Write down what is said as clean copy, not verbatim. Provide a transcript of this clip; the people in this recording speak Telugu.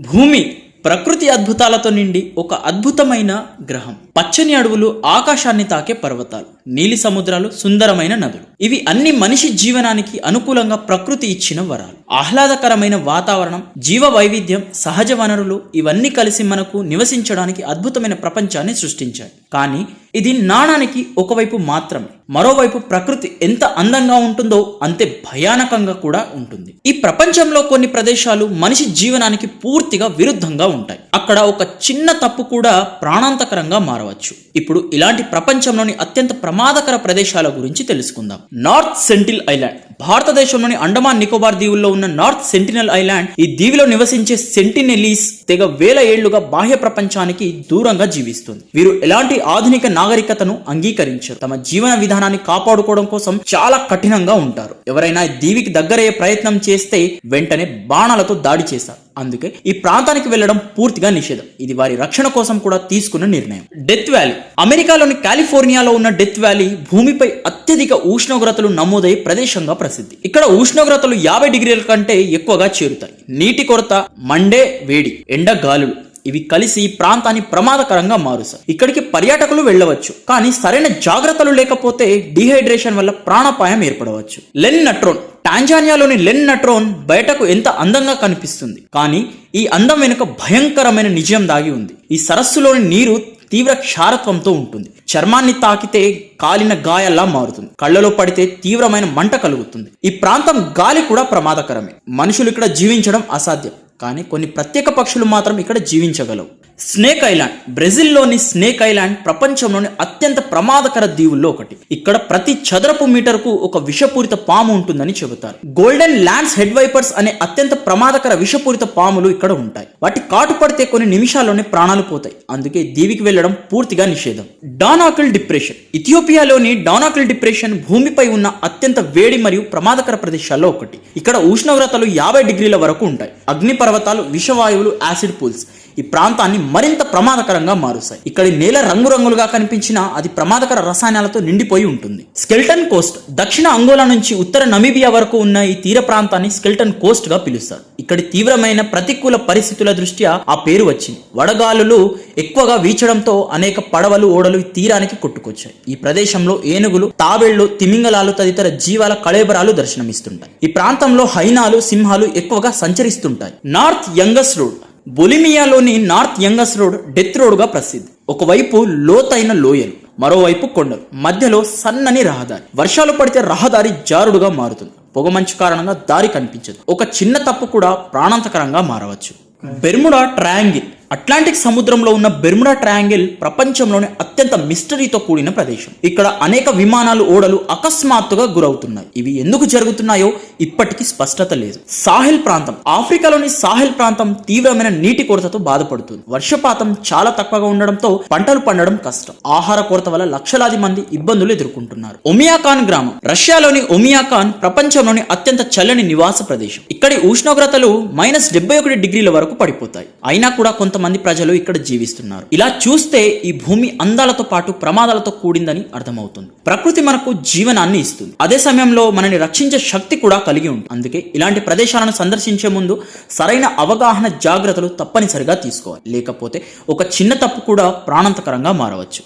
భూమి ప్రకృతి అద్భుతాలతో నిండి ఒక అద్భుతమైన గ్రహం. పచ్చని అడవులు, ఆకాశాన్ని తాకే పర్వతాలు, నీలి సముద్రాలు, సుందరమైన నదులు, ఇవి అన్ని మనిషి జీవనానికి అనుకూలంగా ప్రకృతి ఇచ్చిన వరాలు. ఆహ్లాదకరమైన వాతావరణం, జీవ వైవిధ్యం, సహజ వనరులు ఇవన్నీ కలిసి మనకు నివసించడానికి అద్భుతమైన ప్రపంచాన్ని సృష్టించాయి. కానీ ఇది నాణానికి ఒకవైపు మాత్రమే. మరోవైపు ప్రకృతి ఎంత అందంగా ఉంటుందో అంతే భయానకంగా కూడా ఉంటుంది. ఈ ప్రపంచంలో కొన్ని ప్రదేశాలు మనిషి జీవనానికి పూర్తిగా విరుద్ధంగా ఉంటాయి. అక్కడ ఒక చిన్న తప్పు కూడా ప్రాణాంతకరంగా మారవచ్చు. ఇప్పుడు ఇలాంటి ప్రపంచంలోని అత్యంత ప్రమాదకర ప్రదేశాల గురించి తెలుసుకుందాం. North sentinel island. భారతదేశంలోని అండమాన్ నికోబార్ దీవుల్లో ఉన్న నార్త్ సెంటినల్ ఐలాండ్. ఈ దీవిలో నివసించే సెంటినెలీస్ తెగ వేల ఏళ్లుగా బాహ్య ప్రపంచానికి దూరంగా జీవిస్తుంది. వీరు ఎలాంటి ఆధునిక నాగరికతను అంగీకరించారు. తమ జీవన విధానాన్ని కాపాడుకోవడం కోసం చాలా కఠినంగా ఉంటారు. ఎవరైనా దీవికి దగ్గరయ్యే ప్రయత్నం చేస్తే వెంటనే బాణాలతో దాడి చేశారు. అందుకే ఈ ప్రాంతానికి వెళ్లడం పూర్తిగా నిషేధం. ఇది వారి రక్షణ కోసం కూడా తీసుకున్న నిర్ణయం. Death valley. అమెరికాలోని కాలిఫోర్నియాలో ఉన్న డెత్ వ్యాలీ భూమిపై అత్యధిక ఉష్ణోగ్రతలు నమోదయ్యే ప్రదేశంగా ప్రసిద్ధి. ఇక్కడ ఉష్ణోగ్రతలు 50 డిగ్రీల కంటే ఎక్కువగా చేరుతాయి. నీటి కొరత, మండే వేడి, ఎండ గాలులు ఇవి కలిసి ఈ ప్రాంతాన్ని ప్రమాదకరంగా మారుస్తాయి. ఇక్కడికి పర్యాటకులు వెళ్ళవచ్చు, కానీ సరైన జాగ్రత్తలు లేకపోతే డిహైడ్రేషన్ వల్ల ప్రాణాపాయం ఏర్పడవచ్చు. లెన్ నట్రోన్. టాంజానియాలోని లెన్ నట్రోన్ బయటకు ఎంత అందంగా కనిపిస్తుంది, కానీ ఈ అందం వెనుక భయంకరమైన నిజం దాగి ఉంది. ఈ సరస్సులోని నీరు తీవ్ర క్షారత్వంతో ఉంటుంది. చర్మాన్ని తాకితే కాలిన గాయాల్లా మారుతుంది. కళ్ళలో పడితే తీవ్రమైన మంట కలుగుతుంది. ఈ ప్రాంతం గాలి కూడా ప్రమాదకరమే. మనుషులు ఇక్కడ జీవించడం అసాధ్యం, కానీ కొన్ని ప్రత్యేక పక్షులు మాత్రం ఇక్కడ జీవించగలవు. Snake island. బ్రెజిల్లోని స్నేక్ ఐలాండ్ ప్రపంచంలోని అత్యంత ప్రమాదకర దీవుల్లో ఒకటి. ఇక్కడ ప్రతి చదరపు మీటర్కు ఒక విషపూరిత పాము ఉంటుందని చెబుతారు. గోల్డెన్ ల్యాన్స్ హెడ్ వైపర్స్ అనే అత్యంత ప్రమాదకర విషపూరిత పాములు ఇక్కడ ఉంటాయి. వాటి కాటు పడితే కొన్ని నిమిషాల్లోనే ప్రాణాలు పోతాయి. అందుకే దీవికి వెళ్లడం పూర్తిగా నిషేధం. డానాకిల్ డిప్రెషన్. ఇథియోపియాలోని డానాకిల్ డిప్రెషన్ భూమిపై ఉన్న అత్యంత వేడి మరియు ప్రమాదకర ప్రదేశాల్లో ఒకటి. ఇక్కడ ఉష్ణోగ్రతలు 50 డిగ్రీల వరకు ఉంటాయి. అగ్నిపర్వతాలు, విషవాయువులు, యాసిడ్ పూల్స్ ఈ ప్రాంతాన్ని మరింత ప్రమాదకరంగా మారుస్తాయి. ఇక్కడి నేల రంగురంగులుగా కనిపించినా అది ప్రమాదకర రసాయనాలతో నిండిపోయి ఉంటుంది. Skeleton Coast. దక్షిణ అంగోలా నుంచి ఉత్తర నమీబియా వరకు ఉన్న ఈ తీర ప్రాంతాన్ని స్కెల్టన్ కోస్ట్ గా పిలుస్తారు. ఇక్కడి తీవ్రమైన ప్రతికూల పరిస్థితుల దృష్ట్యా ఆ పేరు వచ్చింది. వడగాలులు ఎక్కువగా వీచడంతో అనేక పడవలు, ఓడలు తీరానికి కొట్టుకొచ్చాయి. ఈ ప్రదేశంలో ఏనుగులు, తాబేళ్లు, తిమింగలాలు తదితర జీవాల కళేబరాలు దర్శనమిస్తుంటాయి. ఈ ప్రాంతంలో హైనాలు, సింహాలు ఎక్కువగా సంచరిస్తుంటాయి. North Yungas road. బొలిమియాలోని north Yungas road death road గా ప్రసిద్ధి. ఒకవైపు లోతైన లోయలు, మరోవైపు కొండలు, మధ్యలో సన్నని రహదారి. వర్షాలు పడితే రహదారి జారుడుగా మారుతుంది. పొగమంచు కారణంగా దారి కనిపించదు. ఒక చిన్న తప్పు కూడా ప్రాణాంతకరంగా మారవచ్చు. Bermuda triangle. అట్లాంటిక్ సముద్రంలో ఉన్న బెర్ముడా ట్రయాంగిల్ ప్రపంచంలోని అత్యంత మిస్టరీతో కూడిన ప్రదేశం. ఇక్కడ అనేక విమానాలు, ఓడలు అకస్మాత్తుగా గురవుతున్నాయి. ఇవి ఎందుకు జరుగుతున్నాయో ఇప్పటికీ స్పష్టత లేదు. సాహెల్ ప్రాంతం. ఆఫ్రికాలోని సాహెల్ ప్రాంతం తీవ్రమైన నీటి కొరతతో బాధపడుతుంది. వర్షపాతం చాలా తక్కువగా ఉండడంతో పంటలు పండడం కష్టం. ఆహార కొరత వల్ల లక్షలాది మంది ఇబ్బందులు ఎదుర్కొంటున్నారు. ఒమియాకాన్ గ్రామం. రష్యాలోని ఒమియాకాన్ ప్రపంచంలోని అత్యంత చల్లని నివాస ప్రదేశం. ఇక్కడి ఉష్ణోగ్రతలు -71 డిగ్రీల వరకు పడిపోతాయి. అయినా కూడా కొంతమంది ప్రజలు ఇక్కడ జీవిస్తున్నారు. ఇలా చూస్తే ఈ భూమి అందాలతో పాటు ప్రమాదాలతో కూడిందని అర్థమవుతుంది. ప్రకృతి మనకు జీవనాన్ని ఇస్తుంది, అదే సమయంలో మనని రక్షించే శక్తి కూడా కలిగి ఉంటుంది. అందుకే ఇలాంటి ప్రదేశాలను సందర్శించే ముందు సరైన అవగాహన, జాగ్రత్తలు తప్పనిసరిగా తీసుకోవాలి. లేకపోతే ఒక చిన్న తప్పు కూడా ప్రాణాంతకరంగా మారవచ్చు.